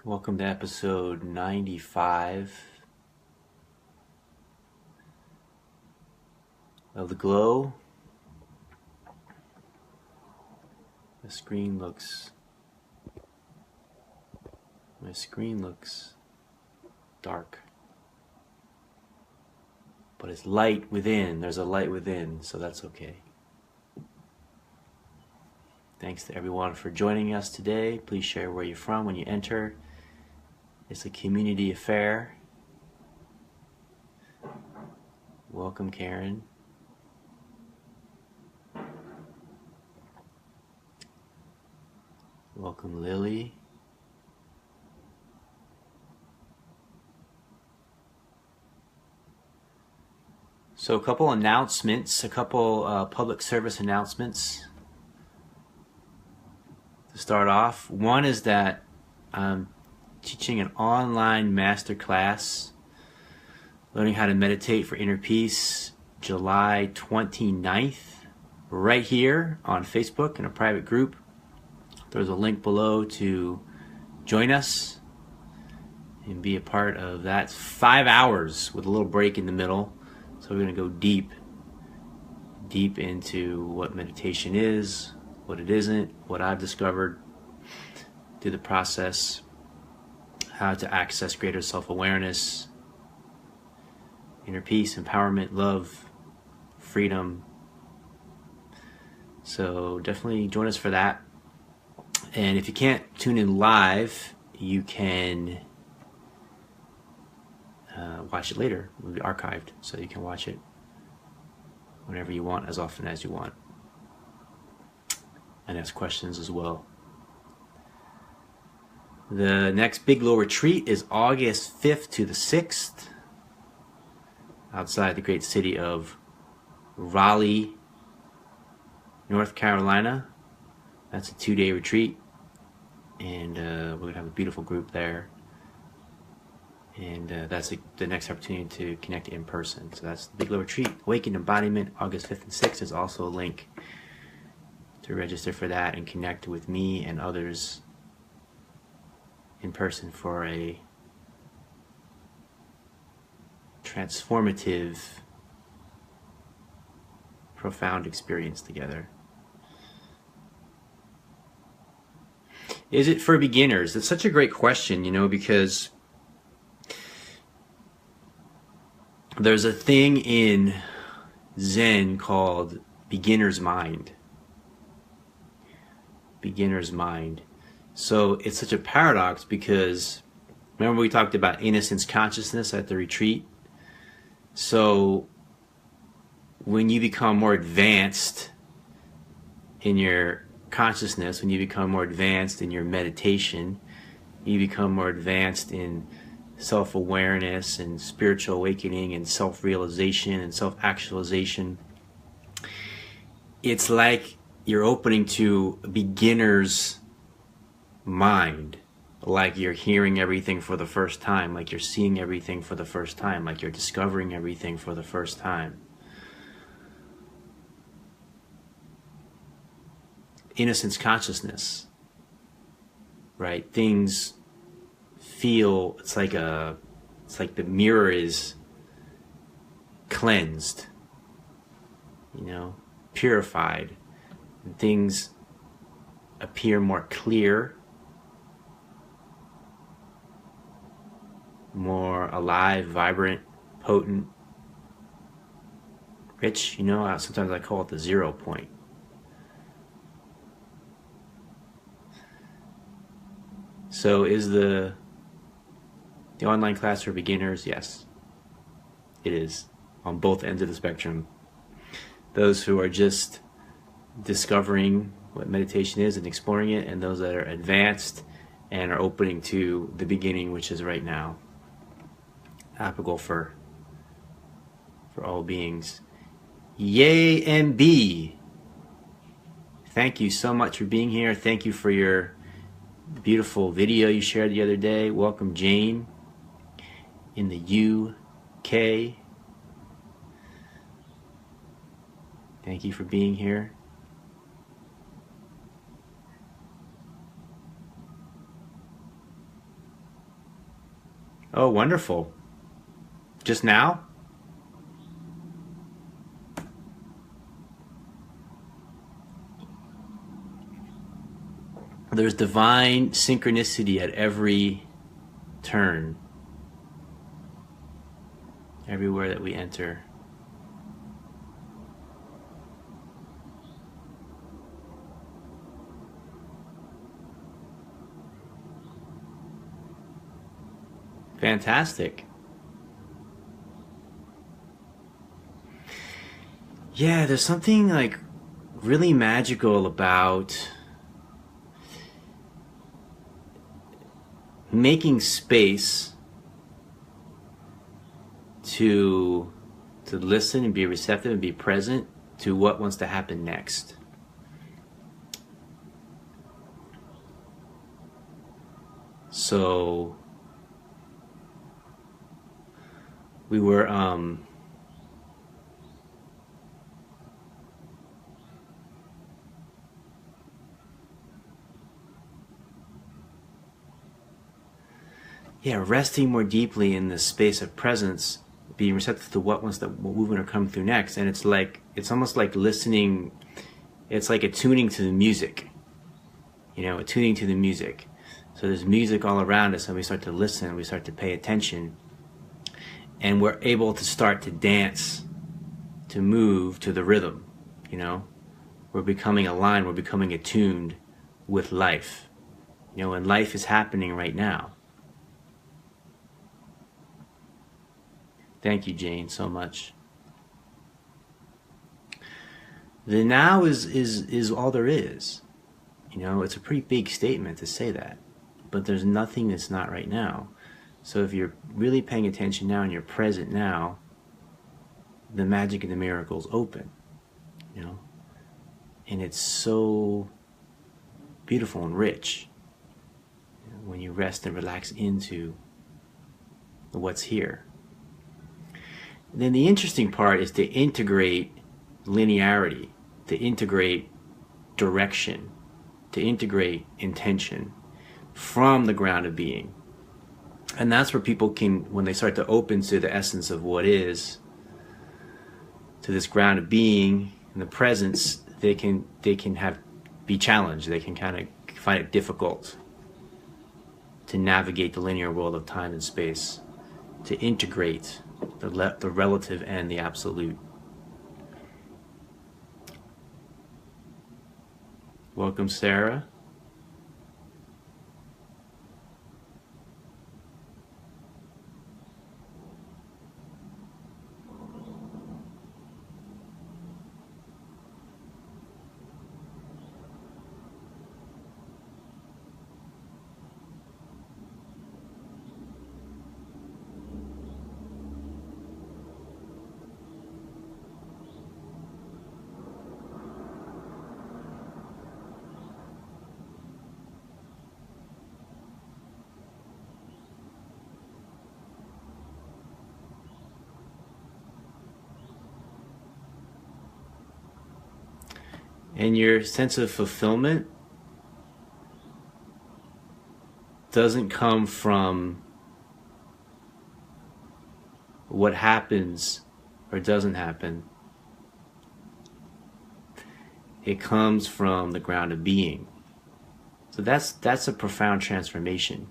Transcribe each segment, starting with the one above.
Welcome to episode 95 of The Glow. My screen looks dark, but it's light within. There's a light within, so that's okay. Thanks to everyone for joining us today. Please share where you're from when you enter. It's a community affair. Welcome, Karen. Welcome, Lily. So a couple announcements, public service announcements to start off. One is that I'm teaching an online masterclass, learning how to meditate for inner peace, July 29th, right here on Facebook in a private group. There's a link below to join us and be a part of that. It's 5 hours with a little break in the middle. So we're going to go deep into what meditation is, what it isn't, what I've discovered through the process, how to access greater self-awareness, inner peace, empowerment, love, freedom. So definitely join us for that. And if you can't tune in live, you can watch it later. It will be archived, so you can watch it whenever you want, as often as you want, and ask questions as well. The next Big Glow retreat is August 5th to the 6th outside the great city of Raleigh, North Carolina. That's a 2-day retreat, and we're going to have a beautiful group there. And that's the next opportunity to connect in person. So that's the Big Glow retreat. Awakened Embodiment, August 5th and 6th. Is also a link to register for that and connect with me and others in person for a transformative, profound experience together. Is it for beginners? It's such a great question, because there's a thing in Zen called beginner's mind. Beginner's mind. So it's such a paradox because remember we talked about innocence consciousness at the retreat? So when you become more advanced in your consciousness, when you become more advanced in your meditation, you become more advanced in self-awareness and spiritual awakening and self-realization and self-actualization, it's like you're opening to a beginner's mind, like you're hearing everything for the first time, like you're seeing everything for the first time, like you're discovering everything for the first time. Innocence consciousness, right? Things feel, it's like the mirror is cleansed, purified, and things appear more clear, more alive, vibrant, potent, rich. Sometimes I call it the 0 point. So is the online class for beginners? Yes, it is, on both ends of the spectrum. Those who are just discovering what meditation is and exploring it, and those that are advanced and are opening to the beginning, which is right now. Applicable for all beings. Yay MB! Thank you so much for being here. Thank you for your beautiful video you shared the other day. Welcome, Jane in the UK. Thank you for being here. Oh, wonderful. Just now? There's divine synchronicity at every turn, everywhere that we enter. Fantastic. Yeah, there's something like really magical about making space to listen and be receptive and be present to what wants to happen next. So we were resting more deeply in this space of presence, being receptive to what movement are coming through next. And it's almost like listening. It's like attuning to the music, attuning to the music. So there's music all around us, and we start to listen, we start to pay attention, and we're able to start to dance, to move to the rhythm. We're becoming aligned, we're becoming attuned with life, and life is happening right now. Thank you, Jane, so much. The now is all there is. It's a pretty big statement to say that, but there's nothing that's not right now. So if you're really paying attention now and you're present now, the magic and the miracles open, and it's so beautiful and rich when you rest and relax into what's here. And then the interesting part is to integrate linearity, to integrate direction, to integrate intention from the ground of being. And that's where people can, when they start to open to the essence of what is, to this ground of being and the presence, they can be challenged. They can kind of find it difficult to navigate the linear world of time and space, to integrate the relative and the absolute. Welcome, Sarah. And your sense of fulfillment doesn't come from what happens or doesn't happen. It comes from the ground of being. So that's a profound transformation.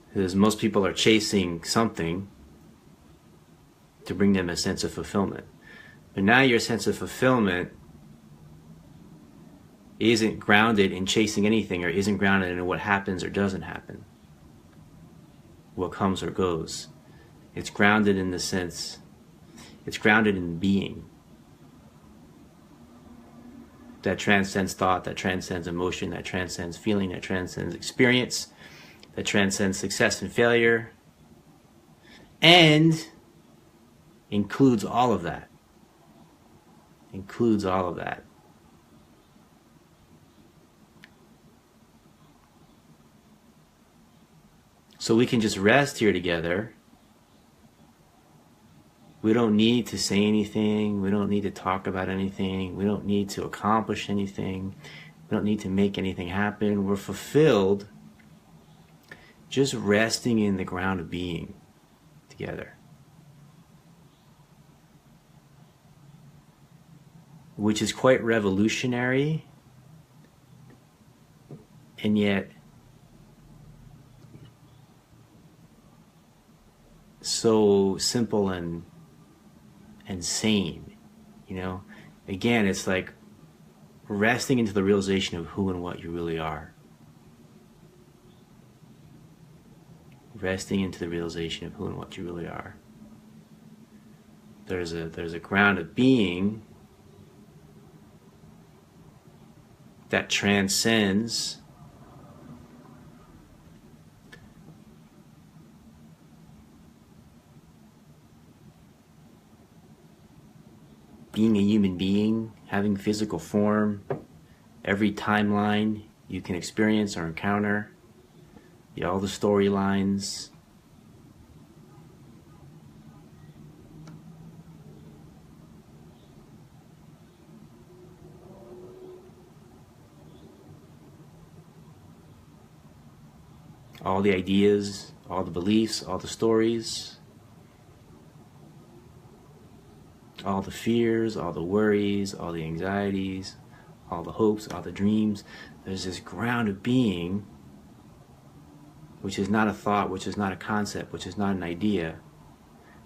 Because most people are chasing something to bring them a sense of fulfillment. But now your sense of fulfillment isn't grounded in chasing anything, or isn't grounded in what happens or doesn't happen, what comes or goes. It's grounded in the sense, it's grounded in being that transcends thought, that transcends emotion, that transcends feeling, that transcends experience, that transcends success and failure, and includes all of that. Includes all of that. So we can just rest here together. We don't need to say anything. We don't need to talk about anything. We don't need to accomplish anything. We don't need to make anything happen. We're fulfilled just resting in the ground of being together. Which is quite revolutionary, and yet so simple and sane, you know? Again, it's like resting into the realization of who and what you really are. Resting into the realization of who and what you really are. There's a ground of being that transcends being a human being, having physical form, every timeline you can experience or encounter, all the storylines. All the ideas, all the beliefs, all the stories, all the fears, all the worries, all the anxieties, all the hopes, all the dreams. There's this ground of being, which is not a thought, which is not a concept, which is not an idea,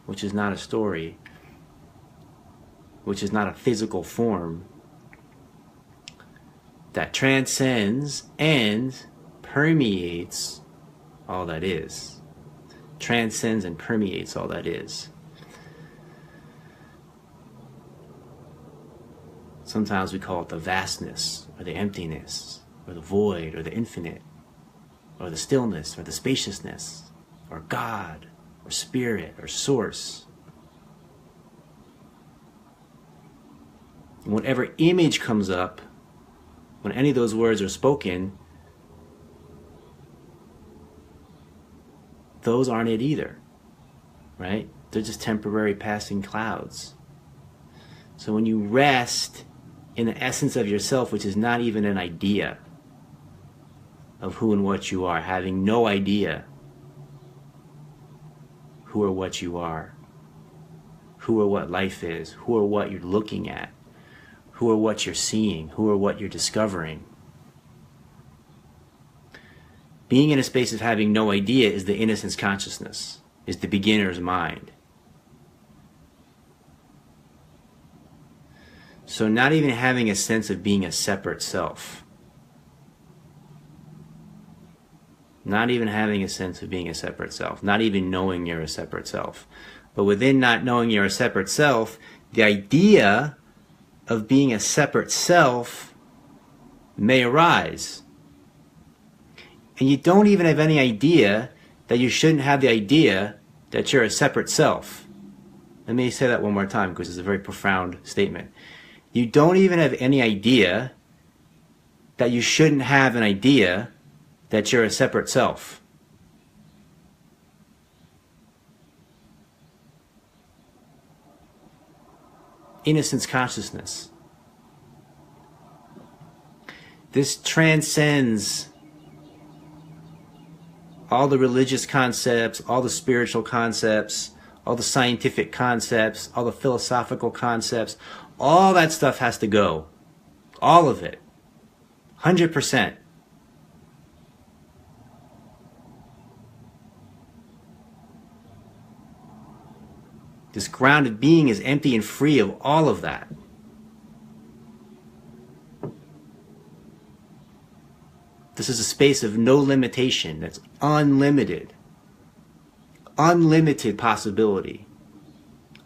which is not a story, which is not a physical form, that transcends and permeates all that is. Transcends and permeates all that is. Sometimes we call it the vastness, or the emptiness, or the void, or the infinite, or the stillness, or the spaciousness, or God, or spirit, or source. And whatever image comes up, when any of those words are spoken, those aren't it either, right? They're just temporary passing clouds. So when you rest in the essence of yourself, which is not even an idea of who and what you are, having no idea who or what you are, who or what life is, who or what you're looking at, who or what you're seeing, who or what you're discovering. Being in a space of having no idea is the innocence consciousness, is the beginner's mind. So not even having a sense of being a separate self. Not even having a sense of being a separate self. Not even knowing you're a separate self. But within not knowing you're a separate self, the idea of being a separate self may arise. And you don't even have any idea that you shouldn't have the idea that you're a separate self. Let me say that one more time because it's a very profound statement. You don't even have any idea that you shouldn't have an idea that you're a separate self. Innocence consciousness. This transcends all the religious concepts, all the spiritual concepts, all the scientific concepts, all the philosophical concepts. All that stuff has to go. All of it. 100%. This ground of being is empty and free of all of that. This is a space of no limitation. That's unlimited. Unlimited possibility.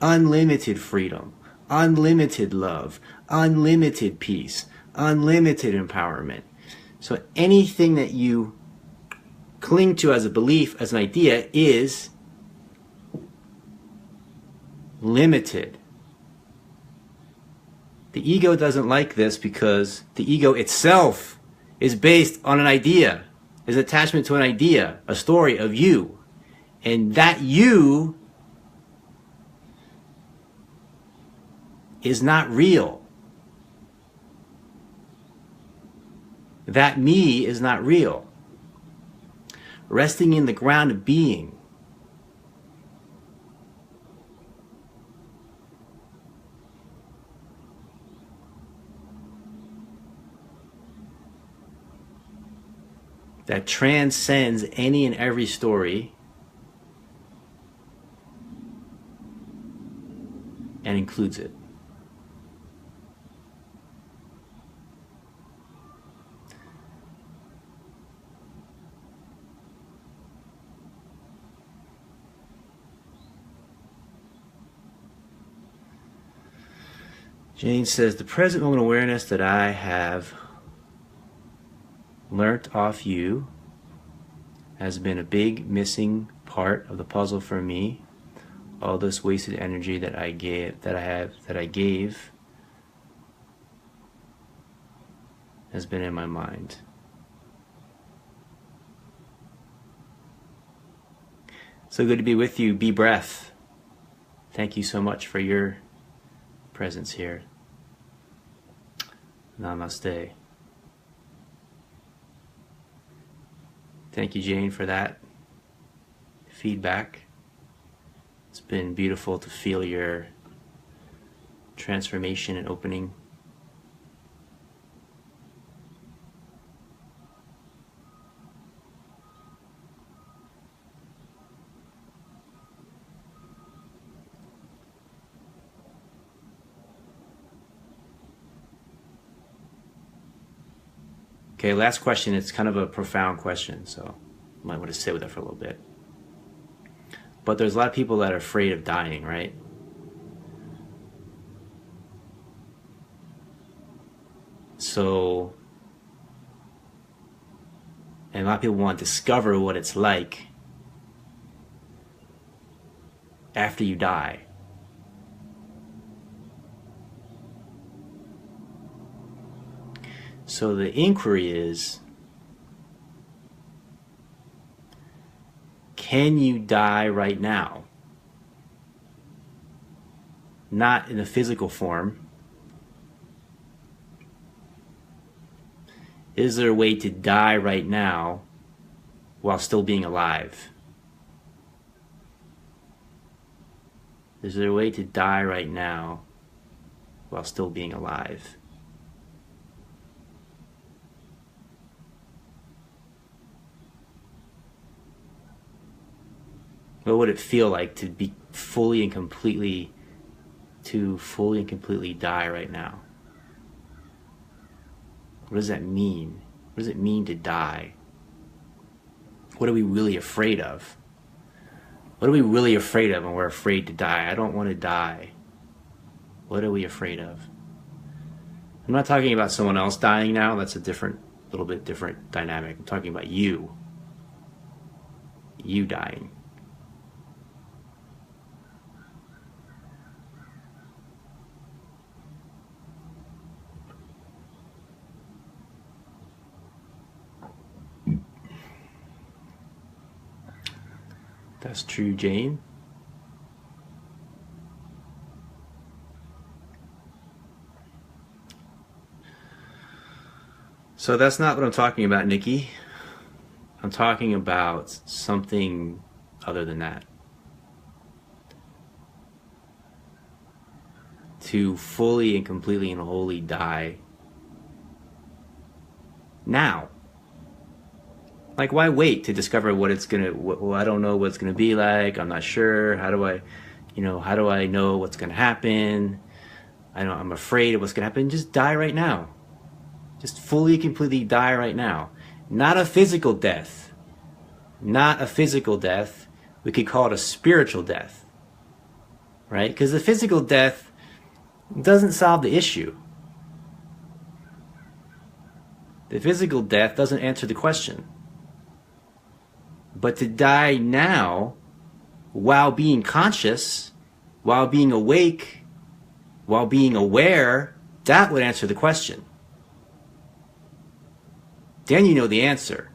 Unlimited freedom. Unlimited love, unlimited peace, unlimited empowerment. So anything that you cling to as a belief, as an idea, is limited. The ego doesn't like this because the ego itself is based on an idea, is attachment to an idea, a story of you. And that you is not real. That me is not real. resting in the ground of being. That transcends any and every story and includes it. Jane says, the present moment awareness that I have learnt off you has been a big missing part of the puzzle for me. All this wasted energy that I gave has been in my mind. So good to be with you, Be Breath. Thank you so much for your presence here. Namaste. Thank you, Jane, for that feedback. It's been beautiful to feel your transformation and opening. Okay, last question. It's kind of a profound question, so you might want to sit with it for a little bit. But there's a lot of people that are afraid of dying, right? So, and a lot of people want to discover what it's like after you die. So the inquiry is, can you die right now? Not in a physical form. Is there a way to die right now while still being alive? Is there a way to die right now while still being alive? What would it feel like to be fully and completely die right now? What does that mean? What does it mean to die? What are we really afraid of? What are we really afraid of when we're afraid to die? I don't want to die. What are we afraid of? I'm not talking about someone else dying now. That's a little bit different dynamic. I'm talking about you. You dying. That's true, Jane. So that's not what I'm talking about, Nikki. I'm talking about something other than that. To fully and completely and wholly die now. Like, why wait to discover what it's gonna? Well, I don't know what it's gonna be like. I'm not sure. How do I know what's gonna happen? I'm afraid of what's gonna happen. Just die right now. Just fully, completely die right now. Not a physical death. Not a physical death. We could call it a spiritual death, right? Because the physical death doesn't solve the issue. The physical death doesn't answer the question. But to die now, while being conscious, while being awake, while being aware, that would answer the question. Then you know the answer.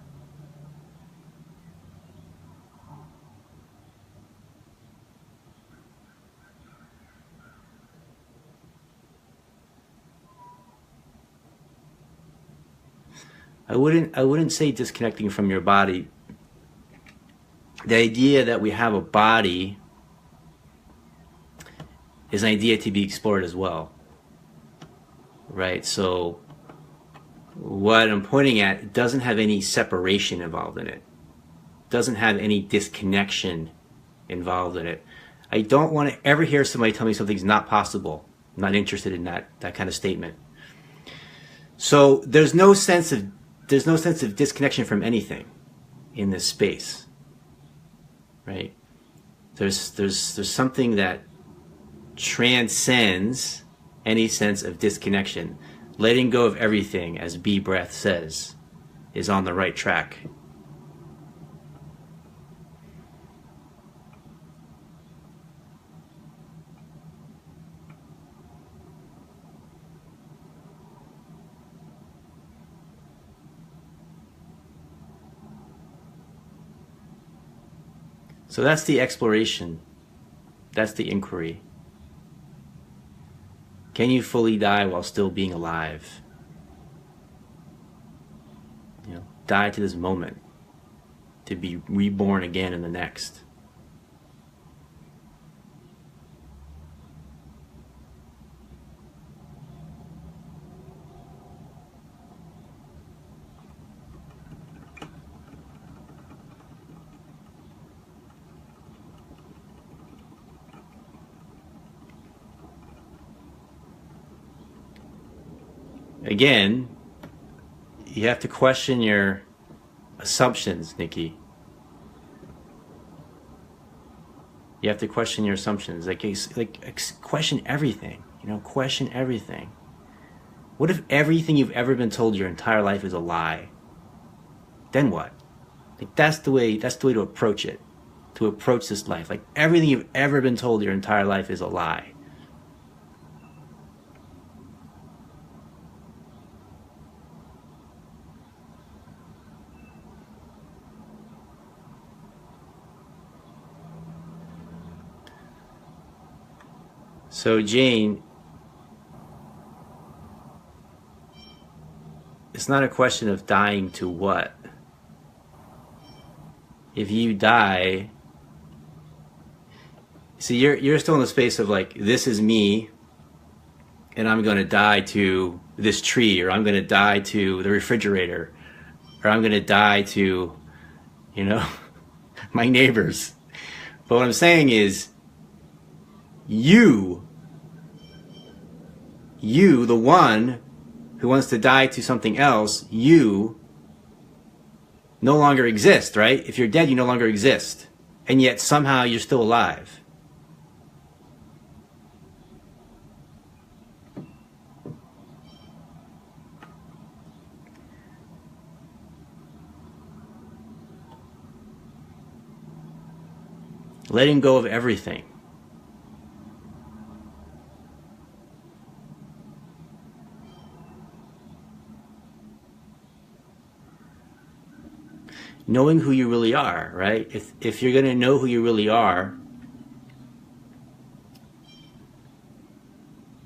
I wouldn't say disconnecting from your body the idea that we have a body is an idea to be explored as well, right? So what I'm pointing at doesn't have any separation involved in it, doesn't have any disconnection involved in it. I don't want to ever hear somebody tell me something's not possible. I'm not interested in that kind of statement. So there's no sense of disconnection from anything in this space, right? There's something that transcends any sense of disconnection. Letting go of everything, as B. Breath says, is on the right track. So that's the exploration. That's the inquiry. Can you fully die while still being alive? You know, die to this moment, to be reborn again in the next. Again, you have to question your assumptions, Nikki. You have to question your assumptions. Like question everything. You know, question everything. What if everything you've ever been told your entire life is a lie? Then what? Like that's the way to approach it. To approach this life. Like everything you've ever been told your entire life is a lie. So Jane, it's not a question of dying to what. If you die, see, you're still in the space of like, this is me, and I'm going to die to this tree, or I'm going to die to the refrigerator, or I'm going to die to, you know, my neighbors. But what I'm saying is, you, the one who wants to die to something else, you no longer exist, right? If you're dead, you no longer exist. And yet somehow you're still alive. Letting go of everything. Knowing who you really are, right? If you're going to know who you really are,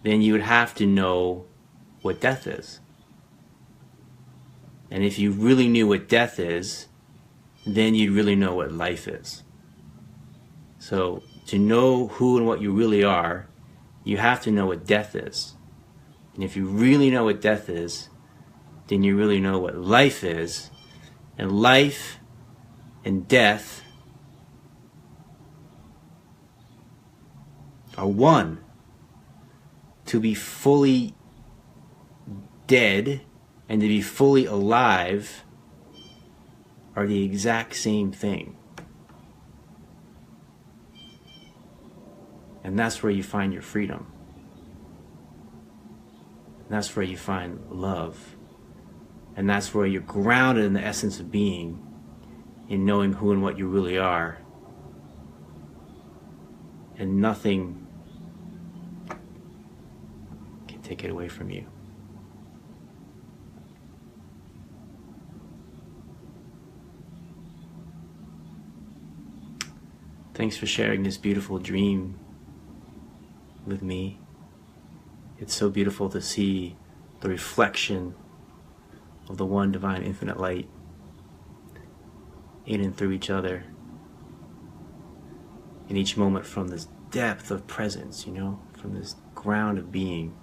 then you would have to know what death is. And if you really knew what death is, then you'd really know what life is. So to know who and what you really are, you have to know what death is. And if you really know what death is, then you really know what life is. And life and death are one. To be fully dead and to be fully alive are the exact same thing. And that's where you find your freedom. And that's where you find love. And that's where you're grounded in the essence of being, in knowing who and what you really are. And nothing can take it away from you. Thanks for sharing this beautiful dream with me. It's so beautiful to see the reflection of the one divine infinite light in and through each other. in each moment from this depth of presence, from this ground of being.